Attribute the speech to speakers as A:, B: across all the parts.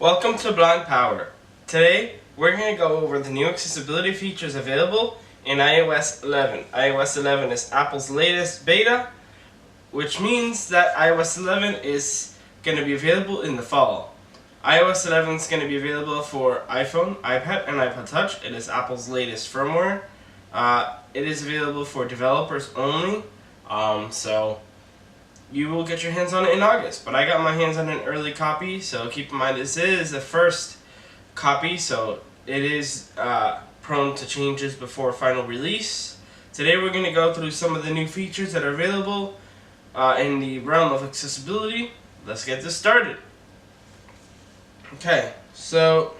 A: Welcome to Blind Power. Today, we're going to go over the new accessibility features available in iOS 11. iOS 11 is Apple's latest beta, which means that iOS 11 is going to be available in the fall. iOS 11 is going to be available for iPhone, iPad, and iPod Touch. It is Apple's latest firmware. It is available for developers only, so you will get your hands on it in August, but I got my hands on an early copy, so keep in mind this is the first copy, so it is prone to changes before final release. Today we're going to go through some of the new features that are available in the realm of accessibility. Let's get this started. Okay, so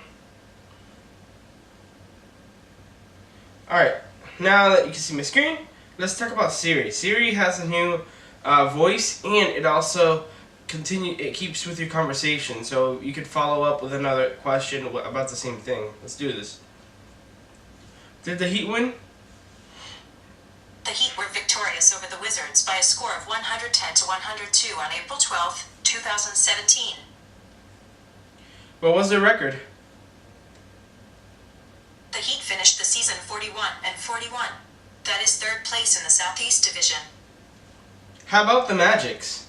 A: alright, now that you can see my screen, let's talk about Siri. Siri has a new voice, and it also keeps with your conversation, so you could follow up with another question about the same thing. Let's do this. Did the Heat win?
B: The Heat were victorious over the Wizards by a score of 110 to 102 on April 12, 2017.
A: What was their record?
B: The Heat finished the season 41-41. That is third place in the Southeast Division.
A: How about the Magics?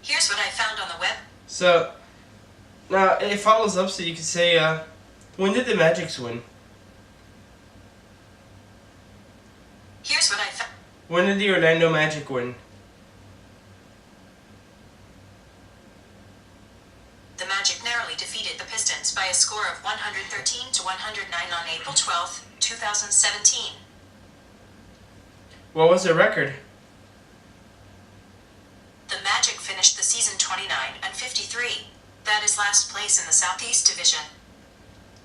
B: Here's what I found on the web.
A: So, now it follows up, so you can say, when did the Magics win?
B: Here's what I found.
A: When did the Orlando Magic win?
B: The Magic narrowly defeated the Pistons by a score of 113 to 109 on April 12, 2017.
A: What was their record?
B: The Magic finished the season 29-53. That is last place in the Southeast Division.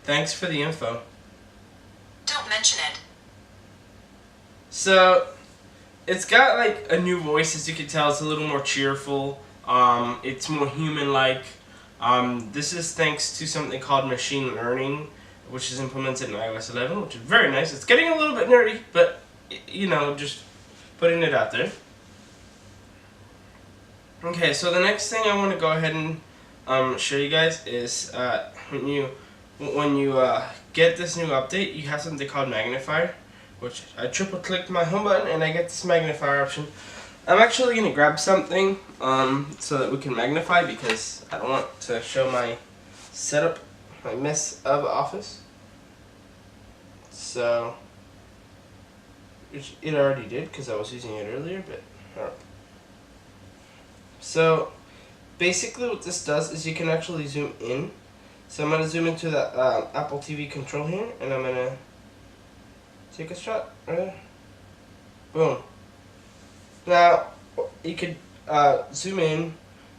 A: Thanks for the info.
B: Don't mention it.
A: So, it's got like a new voice, as you can tell. It's a little more cheerful. It's more human-like. This is thanks to something called machine learning, which is implemented in iOS 11, which is very nice. It's getting a little bit nerdy, but you know, just putting it out there. Okay, so the next thing I want to go ahead and show you guys is when you get this new update, you have something called Magnify, which I triple clicked my home button and I get this magnifier option. I'm actually going to grab something so that we can magnify, because I don't want to show my setup, my mess of office. So, which it already did because I was using it earlier, but alright. So basically what this does is you can actually zoom in. So I'm going to zoom into the Apple TV control here, and I'm going to take a shot right there. Boom. Now you could zoom in,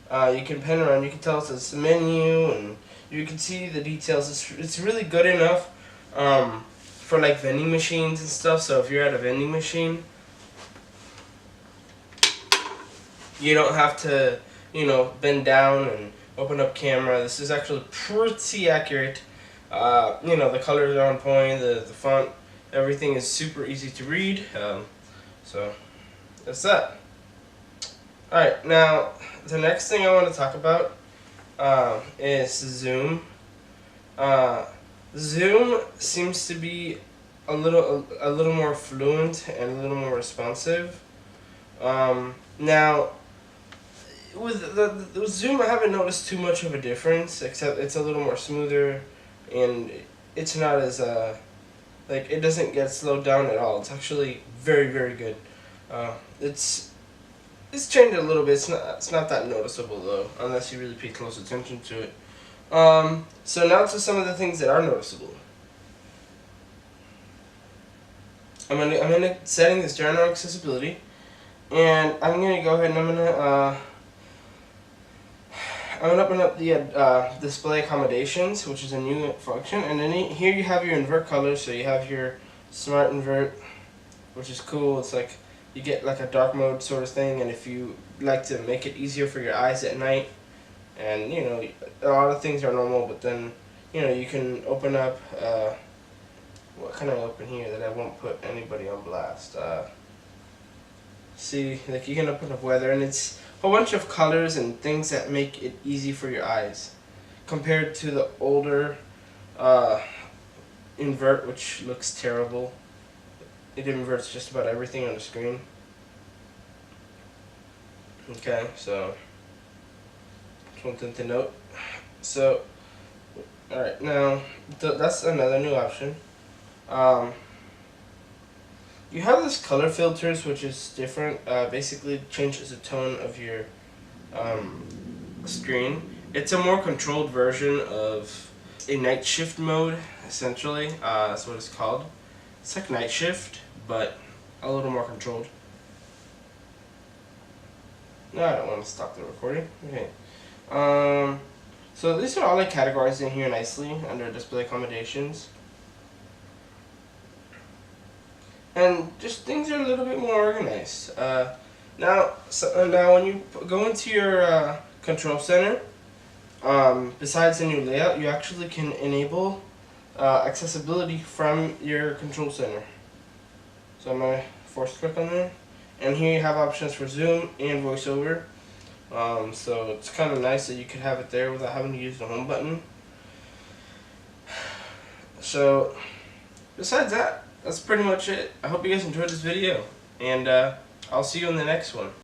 A: you can pan around, you can tell it says the menu, and you can see the details. It's really good enough for like vending machines and stuff. So if you're at a vending machine, you don't have to, you know, bend down and open up camera. This is actually pretty accurate. You know, the colors are on point, the font, everything is super easy to read. So that's that. Alright, now the next thing I want to talk about is Zoom. Zoom seems to be a little more fluent and a little more responsive. Now, with Zoom, I haven't noticed too much of a difference, except it's a little more smoother, and it's not as like, it doesn't get slowed down at all. It's actually very, very good. It's changed a little bit. It's not that noticeable though, unless you really pay close attention to it. So now to some of the things that are noticeable. I'm in settings, general accessibility, and I'm gonna go ahead and I'm gonna open up the display accommodations, which is a new function, and then here you have your invert colors. So you have your smart invert, which is cool. It's like you get like a dark mode sort of thing, and if you like to make it easier for your eyes at night, and you know, a lot of things are normal, but then you know, you can open up what can I open here that I won't put anybody on blast? See, like you can open up weather, and it's whole bunch of colors and things that make it easy for your eyes, compared to the older invert, which looks terrible. It inverts just about everything on the screen. Okay, so just one to note. So, alright, now that's another new option. You have this color filters, which is different. Basically changes the tone of your screen. It's a more controlled version of a night shift mode, essentially. That's what it's called. It's like night shift, but a little more controlled. No, I don't want to stop the recording. Okay. So these are all like categorized in here nicely under display accommodations. And just things are a little bit more organized. Now when you go into your control center, besides the new layout, you actually can enable accessibility from your control center. So I'm going to force click on there, and here you have options for zoom and voiceover. So it's kind of nice that you could have it there without having to use the home button. So besides that, that's pretty much it. I hope you guys enjoyed this video, and I'll see you in the next one.